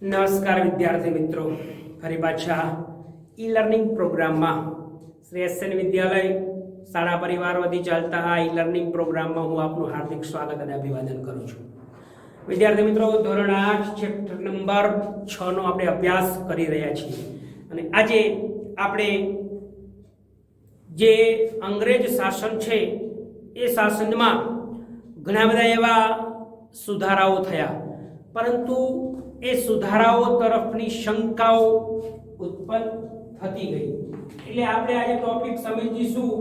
નમસ્કાર વિદ્યાર્થી મિત્રો, ફરી પાછા ઈ લર્નિંગ પ્રોગ્રામમાં શ્રી એસએન વિદ્યાલય શાળા પરિવાર વતી ચાલતા આ ઈ લર્નિંગ પ્રોગ્રામમાં હું આપનું હાર્દિક સ્વાગત અને અભિવાદન કરું છું. વિદ્યાર્થી મિત્રો, ધોરણ 8 ચેપ્ટર નંબર 6 નો આપણે અભ્યાસ કરી રહ્યા છીએ અને આજે આપણે જે અંગ્રેજ શાસન છે એ શાસનમાં ઘણા બધા એવા સુધારાઓ થયા, પરંતુ એ સુધારાઓ તરફની શંકાઓ ઉત્પન્ન થતી ગઈ. એટલે આપણે આજે ટોપિક સમજીશું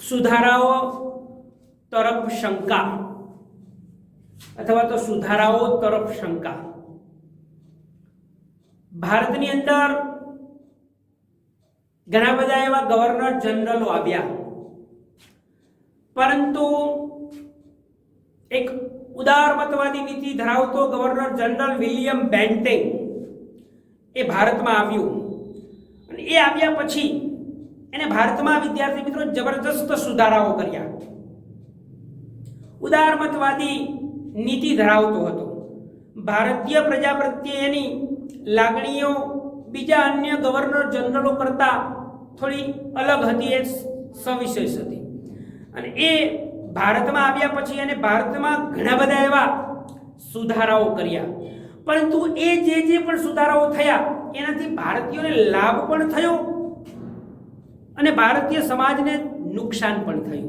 સુધારાઓ તરફ શંકા અથવા તો સુધારાઓ તરફ શંકા. ભારતની અંદર ઘણા બધા એવા ગવર્નર જનરલો આવ્યા, પરંતુ એક ઉદારમતવાદી નીતિ ધરાવતો ગવર્નર જનરલ વિલિયમ બેન્ટિંગ એ ભારતમાં આવ્યું અને એ આવ્યા પછી એને ભારતમાં વિદ્યાર્થી મિત્રો જબરજસ્ત સુધારાઓ કર્યા. ઉદારમતવાદી નીતિ ધરાવતો હતો. ભારતીય પ્રજા પ્રત્યે એની લાગણીઓ બીજા અન્ય ગવર્નર જનરલો કરતા થોડી અલગ હતી, એ સવિશેષ હતી. અને એ ભારતમાં આવ્યા પછી એને ભારતમાં ઘણા બધા એવા સુધારાઓ કર્યા, પરંતુ એ જે પણ સુધારાઓ થયા એનાથી ભારતીયોને લાભ પણ થયો અને ભારતીય સમાજને નુકસાન પણ થયું.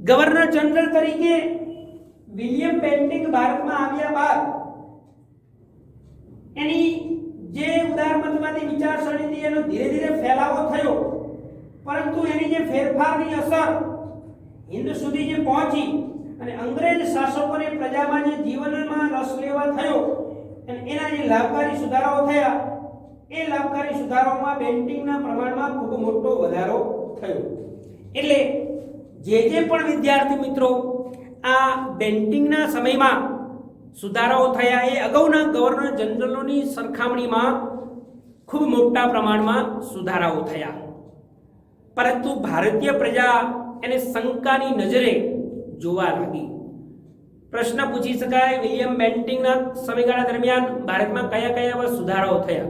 ગવર્નર જનરલ તરીકે વિલિયમ બેન્ટિંગ ભારતમાં આવ્યા બાદ એની જે ઉદારમતવાદી વિચારસરણી એનો ધીરે ધીરે ફેલાવો થયો, પરંતુ એની જે ફેરફારની અસર હિન્દ સુધી જે પહોંચી અને અંગ્રેજ શાસકોને પ્રજામાં જે જીવનમાં રસ લેવા થયો અને એના જે લાભકારી સુધારાઓ થયા, એ લાભકારી સુધારાઓમાં બેન્ટિંગના પ્રમાણમાં ખૂબ મોટો વધારો થયો. એટલે જે પણ વિદ્યાર્થી મિત્રો આ બેન્ટિંગના સમયમાં સુધારાઓ થયા એ અગાઉના ગવર્નર જનરલોની સરખામણીમાં ખૂબ મોટા પ્રમાણમાં સુધારાઓ થયા, પરંતુ ભારતીય પ્રજા એને શંકાની નજરે જોવા લાગી. પ્રશ્ન પૂછી શકાય, વિલિયમ બેન્ટિંગના સમયગાળા દરમિયાન ભારતમાં કયા કયા એવા સુધારાઓ થયા?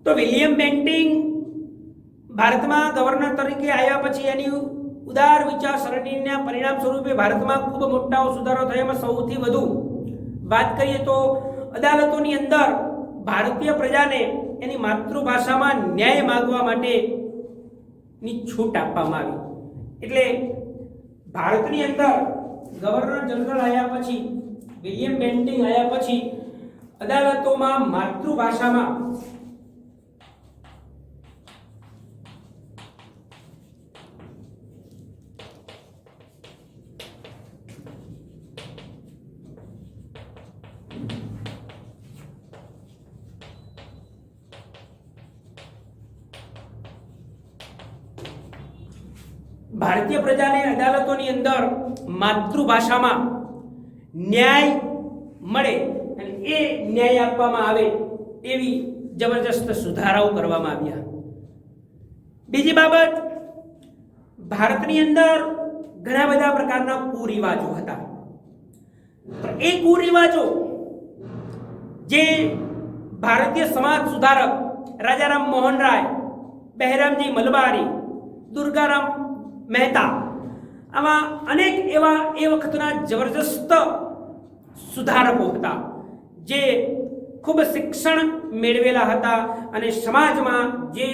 તો વિલિયમ બેન્ટિંગ ભારતમાં ગવર્નર તરીકે આવ્યા પછી એની ઉદાર વિચારસરણીના પરિણામ સ્વરૂપે ભારતમાં ખૂબ મોટા સુધારો થયા. એમાં સૌથી વધુ વાત કરીએ તો અદાલતોની અંદર ભારતીય પ્રજાને એની માતૃભાષામાં ન્યાય માંગવા માટેની છૂટ આપવામાં આવી. એટલે ભારતની અંદર ગવર્નર જનરલ આવ્યા પછી, વિલિયમ બેન્ટિંગ આવ્યા પછી અદાલતોમાં માતૃભાષામાં ભારતીય પ્રજાને અદાલતોની અંદર માતૃભાષામાં ન્યાય મળે અને એ ન્યાય આપવામાં આવે એવી જબરજસ્ત સુધારાઓ કરવામાં આવ્યા. બીજી બાબત, ભારતની અંદર ઘણા બધા પ્રકારના કુરિવાજો હતા. એ કુરિવાજો જે ભારતીય સમાજ સુધારક રાજારામ મોહન રાય, બહેરામજી મલબારી, દુર્ગારામ મહેતા, આમાં અનેક એવા એ વખતના જબરજસ્ત સુધારકો હતા જે ખૂબ શિક્ષણ મેળવેલા હતા અને સમાજમાં જે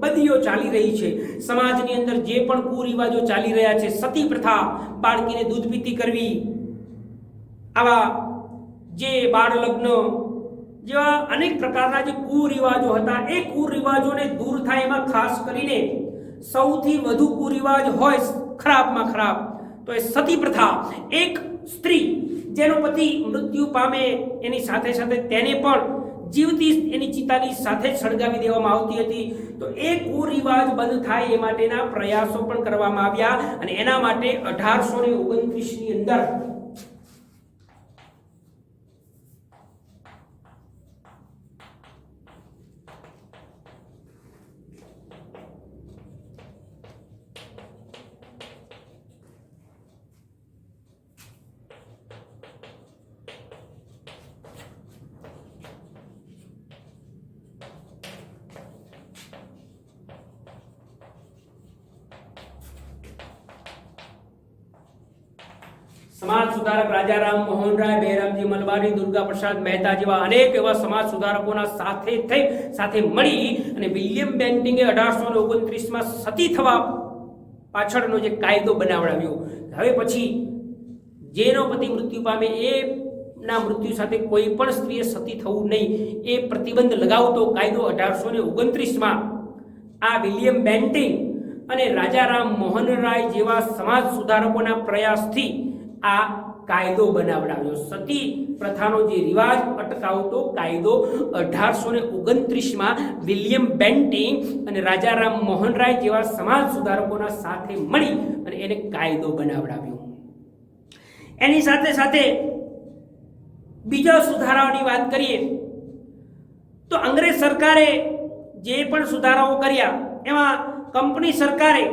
બદીઓ ચાલી રહી છે, સમાજની અંદર જે પણ કુરિવાજો ચાલી રહ્યા છે, સતી પ્રથા, બાળકીને દૂધ પીતી કરવી, આવા જે બાળ લગ્ન જેવા અનેક પ્રકારના જે કુરિવાજો હતા, એ કુરિવાજોને દૂર થાય એમાં ખાસ કરીને સૌથી વધુ કુરિવાજ હોય ખરાબમાં ખરાબ તો એ સતી પ્રથા. એક સ્ત્રી જેનો પતિ મૃત્યુ પામે એની સાથે સાથે તેને પણ જીવતી એની ચિતાની સાથે સળગાવી દેવામાં આવતી હતી. તો એ કુરિવાજ બંધ થાય એ માટેના પ્રયાસો પણ કરવામાં આવ્યા અને એના માટે 1829 ની અંદર સમાજ સુધારક રાજારામ મોહન રાય, બેરામજી મલબારી, દુર્ગા પ્રસાદ મહેતા જેવા અનેક એવા સમાજ સુધારકોના સાથે મળી અને વિલિયમ બેન્ટિંગે 1829માં સતી થવા પાછળનો જે કાયદો બનાવડાવ્યો. હવે પછી જેનો પતિ મૃત્યુ પામે એ ના મૃત્યુ સાથે કોઈ પણ સ્ત્રીએ સતી થવું નહીં એ પ્રતિબંધ લગાવતો કાયદો 1829માં આ વિલિયમ બેન્ટિંગ અને રાજારામ મોહન રાય જેવા સમાજ સુધારકોના પ્રયાસથી આ કાયદો બનાવડાવ્યો. સતી પ્રથાનો જે રિવાજ અટકાવતો કાયદો 1829માં વિલિયમ બેન્ટિંગ અને રાજારામ મોહન રાય જેવા સમાજ સુધારકોના સાથે મળી અને એને કાયદો બનાવડાવ્યો. એની સાથે સાથે બીજા સુધારાઓની વાત કરીએ તો અંગ્રેજ સરકારે જે પણ સુધારાઓ કર્યા એમાં કંપની સરકારે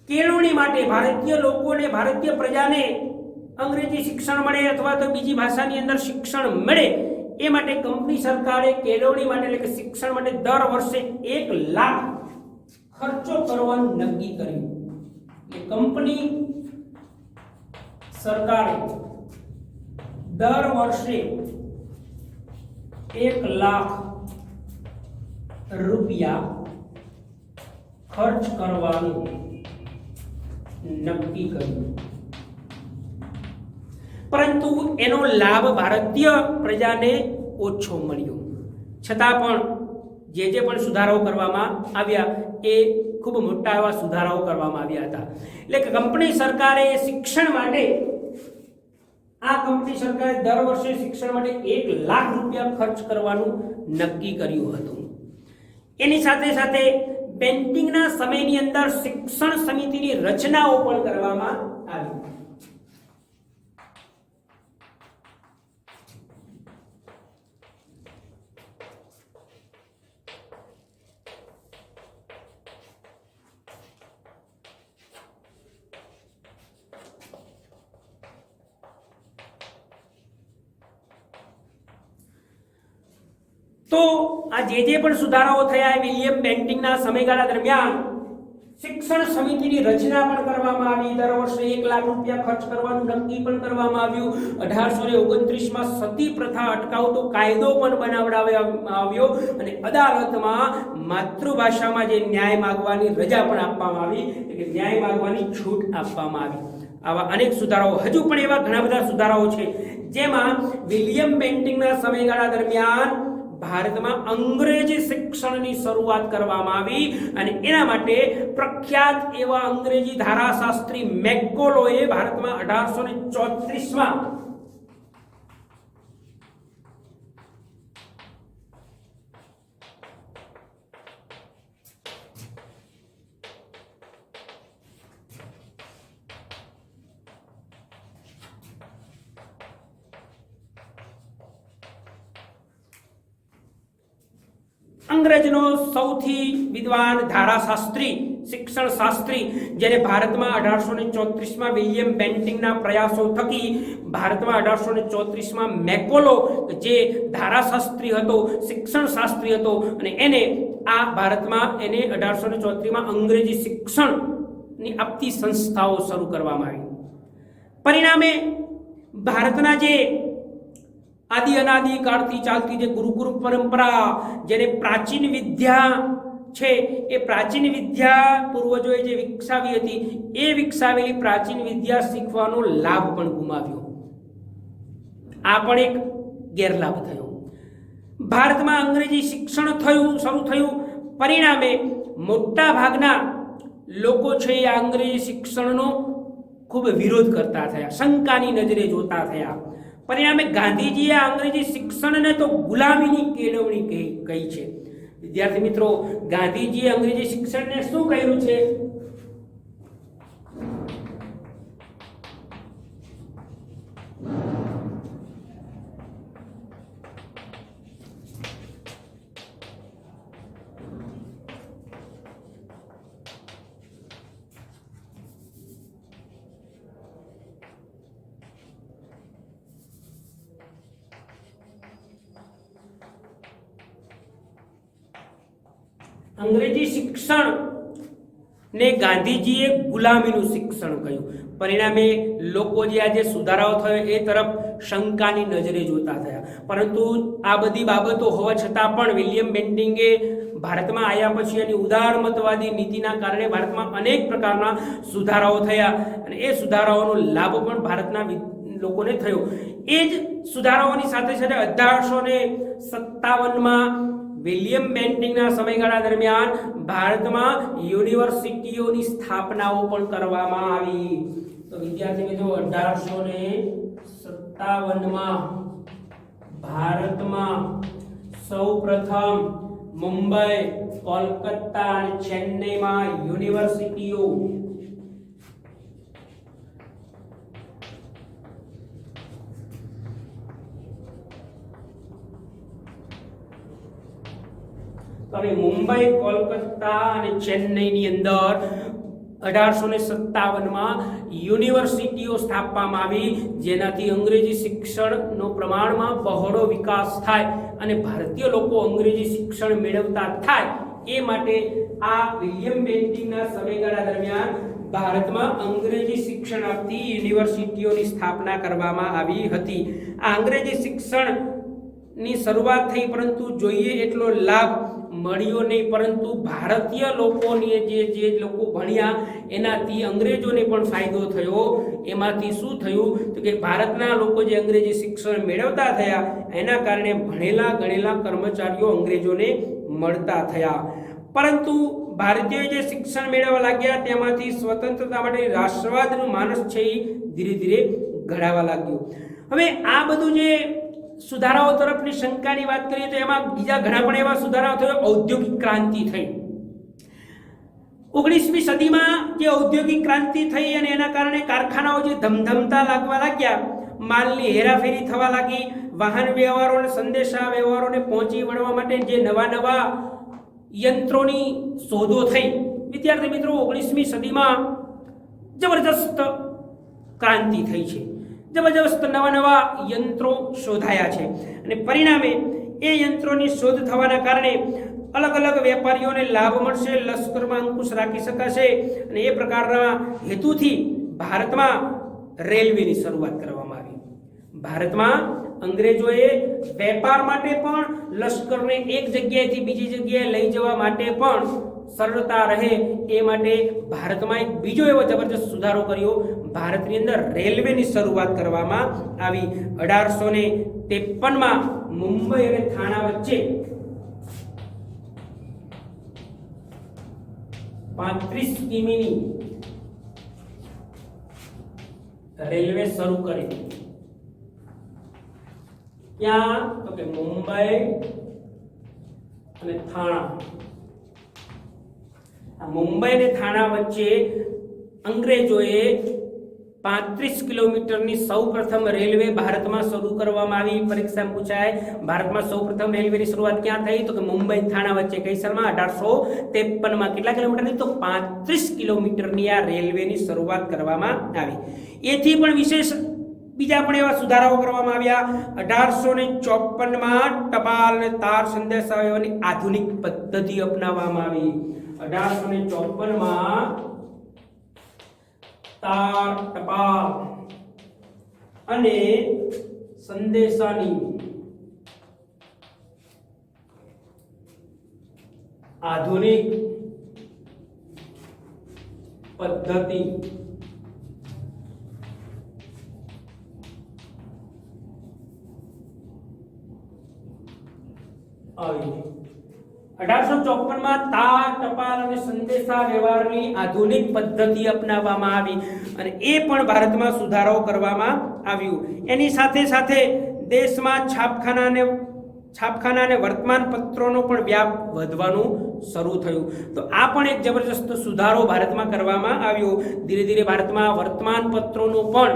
કેળવણી માટે ભારતીય લોકોને, ભારતીય પ્રજાને અંગ્રેજી શિક્ષણ મળે અથવા તો બીજી ભાષાની અંદર શિક્ષણ મળે એ માટે કંપની સરકારે કેળવણી માટે એટલે કે શિક્ષણ માટે દર વર્ષે 1 લાખ ખર્ચો કરવાનું નક્કી કર્યું. કંપની સરકારે દર વર્ષે 1 લાખ રૂપિયા ખર્ચ કરવાનું નક્કી કર્યું. પરંતુ એનો લાભ ભારતીય પ્રજાને ઓછો મળ્યો. છતાં પણ જે પણ સુધારાઓ કરવામાં આવ્યા એ ખૂબ મોટા એવા સુધારાઓ કરવામાં આવ્યા હતા. એટલે કે કંપની સરકારે શિક્ષણ માટે દર વર્ષે શિક્ષણ માટે 1 લાખ રૂપિયા ખર્ચ કરવાનું નક્કી કર્યું હતું. એની સાથે સાથે બેન્ટિંગના સમયની અંદર શિક્ષણ સમિતિની રચનાઓ પણ કરવામાં આવી. તો આ જે પણ સુધારાઓ થયા વિલિયમ બેન્ટિંગના સમયગાળા દરમિયાન શિક્ષણ સમિતિની રચના પણ કરવામાં આવી. દર વર્ષે 1 લાખ રૂપિયા ખર્ચ કરવાનું નક્કી પણ કરવામાં આવ્યું. 1829માં સતી પ્રથા અટકાવતો કાયદો પણ બનાવવામાં આવ્યો અને અદાલતમાં માતૃભાષામાં જે ન્યાય માંગવાની રજા પણ આપવામાં આવી, એટલે ન્યાય માંગવાની છૂટ આપવામાં આવી. આવા અનેક સુધારાઓ, હજુ પણ એવા ઘણા બધા સુધારાઓ છે જેમાં વિલિયમ બેન્ટિંગના સમયગાળા દરમિયાન ભારતમાં અંગ્રેજી શિક્ષણની શરૂઆત કરવામાં આવી અને એના માટે પ્રખ્યાત એવા અંગ્રેજી ધારાશાસ્ત્રી મેકોલોએ ભારતમાં 1834માં અંગ્રેજનો સૌથી વિદ્વાન ધારાશાસ્ત્રી, શિક્ષણ શાસ્ત્રી, જેને ભારતમાં 1834માં વિલિયમ બેન્ટિંગના પ્રયાસો થકી ભારતમાં 1834માં મેકોલો જે ધારાશાસ્ત્રી હતો, શિક્ષણ શાસ્ત્રી હતો અને એને આ ભારતમાં એને 1834માં અંગ્રેજી શિક્ષણની આપતી સંસ્થાઓ શરૂ કરવામાં આવી. પરિણામે ભારતના જે આદિ અનાદિ કાળથી ચાલતી જે ગુરુકુળ પરંપરા, જેને પ્રાચીન વિદ્યા છે, એ પ્રાચીન વિદ્યા પૂર્વજોએ જે વિકસાવી હતી એ વિકસાવેલી પ્રાચીન વિદ્યા શીખવાનો લાભ પણ ગુમાવ્યો. આ પણ એક ગેરલાભ થયો. ભારતમાં અંગ્રેજી શિક્ષણ શરૂ થયું. પરિણામે મોટા ભાગના લોકો છે એ અંગ્રેજી શિક્ષણનો ખૂબ વિરોધ કરતા થયા, શંકાની નજરે જોતા થયા. પરિણામે ગાંધીજીએ અંગ્રેજી શિક્ષણને તો ગુલામીની કેળવણી કહી છે. વિદ્યાર્થી મિત્રો, ગાંધીજીએ અંગ્રેજી શિક્ષણને શું કહ્યું છે? અંગ્રેજી શિક્ષણ ને ગાંધીજીએ ગુલામીનું શિક્ષણ કહ્યું. પરિણામે લોકો જે આજે સુધારાઓ થયો એ તરફ શંકાની નજરે જોતા થયા. પરંતુ આ બધી બાબતો હોવા છતાં પણ વિલિયમ બેન્ટિંગે ભારતમાં આવ્યા પછી એની ઉદારમતવાદી નીતિના કારણે ભારતમાં અનેક પ્રકારના સુધારાઓ થયા અને એ સુધારાઓનો લાભ પણ ભારતના લોકોને થયો. એ જ સુધારાઓની સાથે સાથે 1857માં વિલિયમ બેન્ટિંગના સમયગાળા દરમિયાન ભારતમાં યુનિવર્સિટીઓની સ્થાપનાઓ પણ કરવામાં આવી. તો વિદ્યાર્થી મિત્રો 1857માં ભારતમાં સૌપ્રથમ મુંબઈ, કોલકાતા અને ચેન્નઈમાં યુનિવર્સિટીઓ મુંબઈ, કોલકાતા અને ચેન્નઈની અંદર 1857માં યુનિવર્સિટીઓ સ્થાપવામાં આવી, જેનાથી અંગ્રેજી શિક્ષણનો પ્રમાણમાં બહોળો વિકાસ થાય અને ભારતીય લોકો અંગ્રેજી શિક્ષણ મેળવતા થાય એ માટે આ વિલિયમ બેન્ટિંગના સમયગાળા દરમિયાન ભારતમાં અંગ્રેજી શિક્ષણ આપતી યુનિવર્સિટીઓની સ્થાપના કરવામાં આવી હતી. આ અંગ્રેજી શિક્ષણની શરૂઆત થઈ, પરંતુ જોઈએ એટલો લાભ મળ્યો નહીં. પરંતુ ભારતીય લોકોને જે લોકો ભણ્યા એનાથી અંગ્રેજોને પણ ફાયદો થયો. એમાંથી શું થયું તો કે ભારતના લોકો જે અંગ્રેજી શિક્ષણ મેળવતા થયા એના કારણે ભણેલા ગણેલા કર્મચારીઓ અંગ્રેજોને મળતા થયા. પરંતુ ભારતીયો જે શિક્ષણ મેળવવા લાગ્યા તેમાંથી સ્વતંત્રતા માટે રાષ્ટ્રવાદનું માનસ છે એ ધીરે ધીરે ઘડાવા લાગ્યું. હવે આ બધું જે સુધારાઓ તરફની શંકાની વાત કરીએ તો એમાં બીજા ઘણા પણ એવા સુધારાઓ થયો. ઔદ્યોગિક ક્રાંતિ થઈ 19મી સદીમાં. જે ઔદ્યોગિક ક્રાંતિ થઈ અને એના કારણે કારખાનાઓ જે ધમધમતા લાગવા લાગ્યા, માલની હેરાફેરી થવા લાગી, વાહન વ્યવહારો અને સંદેશા વ્યવહારોને પહોંચી વળવા માટે જે નવા નવા યંત્રોની શોધો થઈ. વિદ્યાર્થી મિત્રો 19મી સદીમાં જબરજસ્ત ક્રાંતિ થઈ છે. જબરજસ્ત નવા નવા યંત્રો શોધાયા છે અને પરિણામે એ યંત્રોની શોધ થવાના કારણે અલગ અલગ વેપારીઓને લાભ મળશે, લશ્કરમાં અંકુશ રાખી શકાશે અને એ પ્રકારના હેતુથી ભારતમાં રેલવેની શરૂઆત કરવામાં આવી. ભારતમાં અંગ્રેજોએ વેપાર માટે પણ લશ્કરને એક જગ્યાએથી બીજી જગ્યાએ લઈ જવા માટે પણ સરળતા રહે એ માટે ભારતમાં એક બીજો એવો જબરજસ્ત સુધારો કર્યો. ભારતની અંદર રેલવેની શરૂઆત કરવામાં આવી. 1853માં મુંબઈ અને થાણા વચ્ચે 35 કિમીની રેલવે શરૂ કરી. ક્યાં તો કે મુંબઈ અને થાણા. મુંબઈ અને થાણા વચ્ચે અંગ્રેજોએ 35 કિલોમીટરની સૌપ્રથમ રેલવે ભારતમાં શરૂ કરવામાં આવી. પરીક્ષામાં પૂછાય ભારતમાં સૌપ્રથમ રેલવેની શરૂઆત ક્યાં થઈ તો કે મુંબઈ થાણા વચ્ચે. કઈ સાલમાં? 1853માં. કેટલા કિલોમીટરની? તો 35 કિલોમીટરની આ રેલવેની શરૂઆત કરવામાં આવી. એથી પણ વિશેષ બીજા પણ એવા સુધારાઓ કરવામાં આવ્યા. 1854માં ટપાલ અને તાર સંદેશાવ્યવહારની આધુનિક પદ્ધતિ અપનાવવામાં આવી. 1854માં તાર, ટપાલ અને સંદેશાની આધુનિક પદ્ધતિ આવી. 1854માં તાર, ટપાલ અને સંદેશા વ્યવહારની આધુનિક પદ્ધતિ અપનાવવામાં આવી અને એ પણ ભારતમાં સુધારો કરવામાં આવ્યું. એની સાથે સાથે દેશમાં છાપખાના અને વર્તમાન પત્રોનો પણ વ્યાપ વધવાનું શરૂ થયું. તો આ પણ એક જબરજસ્ત સુધારો ભારતમાં કરવામાં આવ્યો. ધીરે ધીરે ભારતમાં વર્તમાન પત્રોનો પણ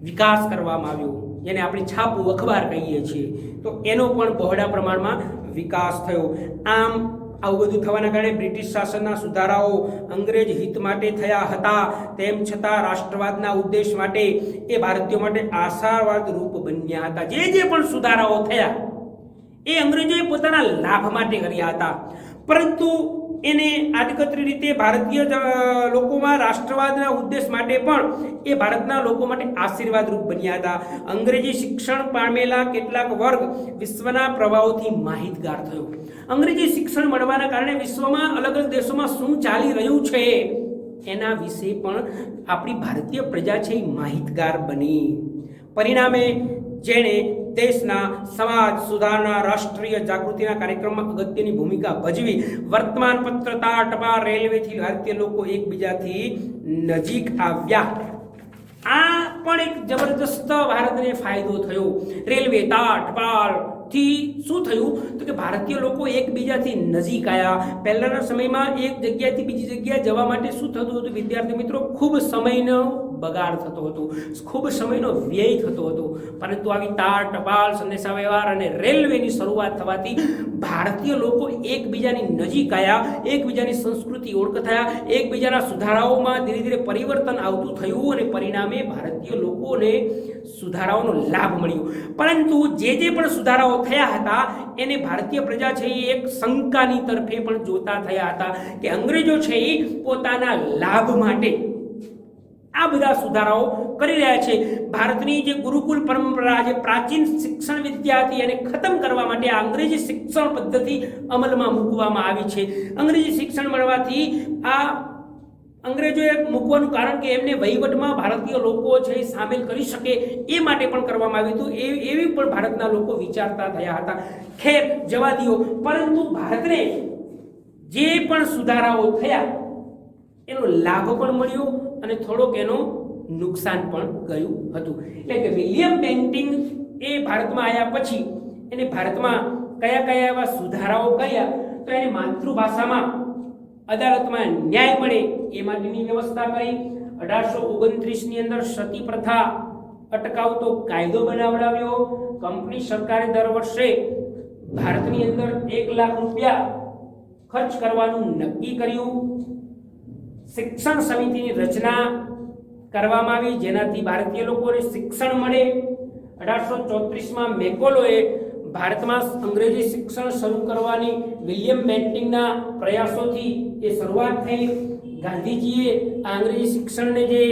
વિકાસ કરવામાં આવ્યો, જેને આપણે છાપવું અખબાર કહીએ છીએ. તો એનો પણ બહોળા પ્રમાણમાં વિકાસ થયો. આમ આવું બધું થવાના કારણે બ્રિટિશ શાસનના સુધારાઓ અંગ્રેજ હિત માટે થયા હતા, તેમ છતાં રાષ્ટ્રવાદના ઉદ્દેશ માટે એ ભારતીયો માટે આશાવાદ રૂપ બન્યા હતા. જે પણ સુધારાઓ થયા એ અંગ્રેજોએ પોતાના લાભ માટે કર્યા હતા. પરંતુ એને આડકતરી રીતે ભારતીય લોકોમાં રાષ્ટ્રવાદના ઉદ્દેશ માટે પણ એ ભારતના લોકો માટે આશીર્વાદરૂપ બન્યા હતા. અંગ્રેજી શિક્ષણ પામેલા કેટલાક વર્ગ વિશ્વના પ્રવાહોથી માહિતગાર થયો. અંગ્રેજી શિક્ષણ મળવાના કારણે વિશ્વમાં અલગ અલગ દેશોમાં શું ચાલી રહ્યું છે એના વિશે પણ આપણી ભારતીય પ્રજા છે એ માહિતગાર બની. પરિણામે જેણે દેશના સમાજ સુધારણા રાષ્ટ્રીય જાગૃતિના કાર્યક્રમમાં અગત્યની ભૂમિકા ભજવી. વર્તમાન પત્ર, તાર, ટપાલ, રેલવેથી ભારતીય લોકો એકબીજાથી નજીક આવ્યા. આ પણ એક જબરદસ્ત ભારતને ફાયદો થયો. રેલવે, તાર, ટપાલ થી શું થયું તો કે ભારતીય લોકો એકબીજાથી નજીક આવ્યા. પહેલાના સમયમાં એક જગ્યાથી બીજી જગ્યાએ જવા માટે શું થતું હતું વિદ્યાર્થી મિત્રો? ખૂબ સમયનો બગાડ થતો હતો, ખૂબ સમયનો વ્યય થતો હતો. પરંતુ આવી તાર, ટપાલ, સંદેશાવ્યવહાર અને રેલવેની શરૂઆત થવાથી ભારતીય લોકો એકબીજાની નજીક આવ્યા, એકબીજાની સંસ્કૃતિ ઓળખ થયા, એકબીજાના સુધારાઓમાં ધીરે ધીરે પરિવર્તન આવતું થયું અને પરિણામે ભારતીય લોકોને સુધારાઓનો લાભ મળ્યો. પરંતુ જે પણ સુધારાઓ થયા હતા એને ભારતીય પ્રજા છે એ એક શંકાની તરફે પણ જોતા થયા હતા કે અંગ્રેજો છે એ પોતાના લાભ માટે આ બધા સુધારાઓ કરી રહ્યા છે. ભારતની જે ગુરુકુલ પરંપરા, જે પ્રાચીન શિક્ષણ વિદ્યા હતી એને ખતમ કરવા માટે આ અંગ્રેજી શિક્ષણ પદ્ધતિ અમલમાં મૂકવામાં આવી છે. અંગ્રેજી શિક્ષણ મળવાથી આ અંગ્રેજોએ મૂકવાનું કારણ કે એમને વહીવટમાં ભારતીય લોકો છે સામેલ કરી શકે એ માટે પણ કરવામાં આવ્યું હતું. એવી પણ ભારતના લોકો વિચારતા થયા હતા. ખેર, જવા દો. પરંતુ ભારતને જે પણ સુધારાઓ થયા એનો લાભ પણ મળ્યો અને થોડોક એનો નુકસાન પણ ગયું હતું. એટલે કે વિલિયમ બેન્ટિંગ એ ભારતમાં આવ્યા પછી એને ભારતમાં કયા કયા એવા સુધારાઓ કર્યા તો એને માતૃભાષામાં અદાલતમાં ન્યાય મળે એ માટેની વ્યવસ્થા કરી. 1829 ની અંદર સતી પ્રથા અટકાવતો કાયદો બનાવડાવ્યો. કંપની સરકારે દર વર્ષે ભારતની અંદર 1 લાખ રૂપિયા ખર્ચ કરવાનું નક્કી કર્યું. શિક્ષણ સમિતિની રચના કરવામાં આવી જેનાથી ભારતીય લોકોને શિક્ષણ મળે. 1834માં મેકોલોએ ભારતમાં અંગ્રેજી શિક્ષણ શરૂ કરવાની વિલિયમ બેન્ટિંગના પ્રયાસોથી એ શરૂઆત થઈ. ગાંધીજીએ આ અંગ્રેજી શિક્ષણને જે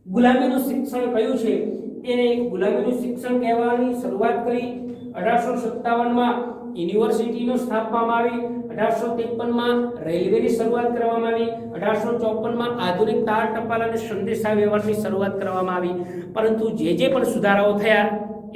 ગુલામીનું શિક્ષણ કહ્યું છે એને ગુલામીનું શિક્ષણ કહેવાની શરૂઆત કરી. 1857માં યુનિવર્સિટીનો સ્થાપવામાં આવી. 1853માં રેલવેની શરૂઆત કરવામાં આવી. 1854માં આધુનિક તાર, ટપાલ અને સંદેશા વ્યવહારની શરૂઆત કરવામાં આવી. પરંતુ જે પણ સુધારાઓ થયા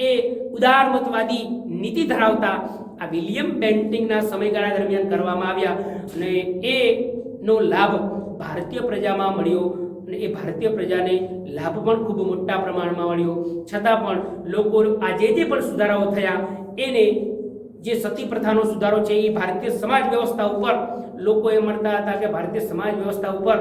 એ ઉદારમતવાદી નીતિ ધરાવતા આ વિલિયમ બેન્ટિંગના સમયગાળા દરમિયાન કરવામાં આવ્યા અને એનો લાભ ભારતીય પ્રજામાં મળ્યો અને એ ભારતીય પ્રજાને લાભ પણ ખૂબ મોટા પ્રમાણમાં મળ્યો. છતાં પણ લોકો આ જે પણ સુધારાઓ થયા એને જે સતી પ્રથાનો સુધારો છે એ ભારતીય સમાજ વ્યવસ્થા ઉપર લોકોએ મળતા હતા કે ભારતીય સમાજ વ્યવસ્થા ઉપર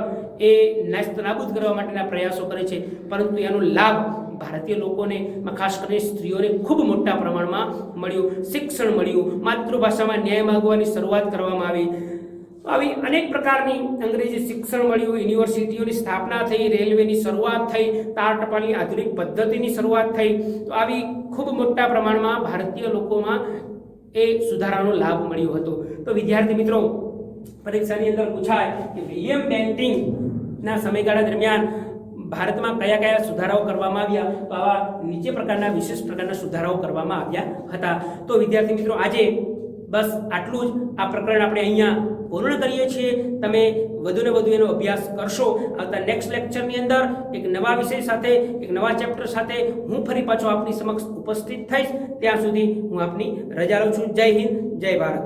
એ નાસ્તનાબૂદ કરવા માટેના પ્રયાસો કરે છે. પરંતુ એનો લાભ ભારતીય લોકોને, ખાસ કરીને સ્ત્રીઓને ખૂબ મોટા પ્રમાણમાં મળ્યો. શિક્ષણ મળ્યું, માતૃભાષામાં ન્યાય માંગવાની શરૂઆત કરવામાં આવી. આવી અનેક પ્રકારની અંગ્રેજી શિક્ષણ મળ્યું. યુનિવર્સિટીઓની સ્થાપના થઈ, રેલવેની શરૂઆત થઈ, તાર ટપાલની આધુનિક પદ્ધતિની શરૂઆત થઈ. તો આવી ખૂબ મોટા પ્રમાણમાં ભારતીય લોકોમાં એ સુધારાનો લાભ મળ્યો હતો. તો વિદ્યાર્થી મિત્રો, પરીક્ષાની અંદર પૂછાય કે વિલિયમ બેન્ટિંગના સમયગાળા દરમિયાન ભારતમાં કયા કયા સુધારાઓ કરવામાં આવ્યા, તો આવા નીચે પ્રકારના વિશેષ પ્રકારના સુધારાઓ કરવામાં આવ્યા હતા. તો વિદ્યાર્થી મિત્રો, આજે બસ આટલું જ. આ પ્રકરણ આપણે અહીંયા પૂર્ણ કરીએ છીએ. તમે વધુને વધુ એનો અભ્યાસ કરશો. આવતા નેક્સ્ટ લેક્ચરની અંદર એક નવા વિષય સાથે, એક નવા ચેપ્ટર સાથે હું ફરી પાછો આપની સમક્ષ ઉપસ્થિત થઈશ. ત્યાં સુધી હું આપની રજા લઉં છું. જય હિન્દ, જય ભારત.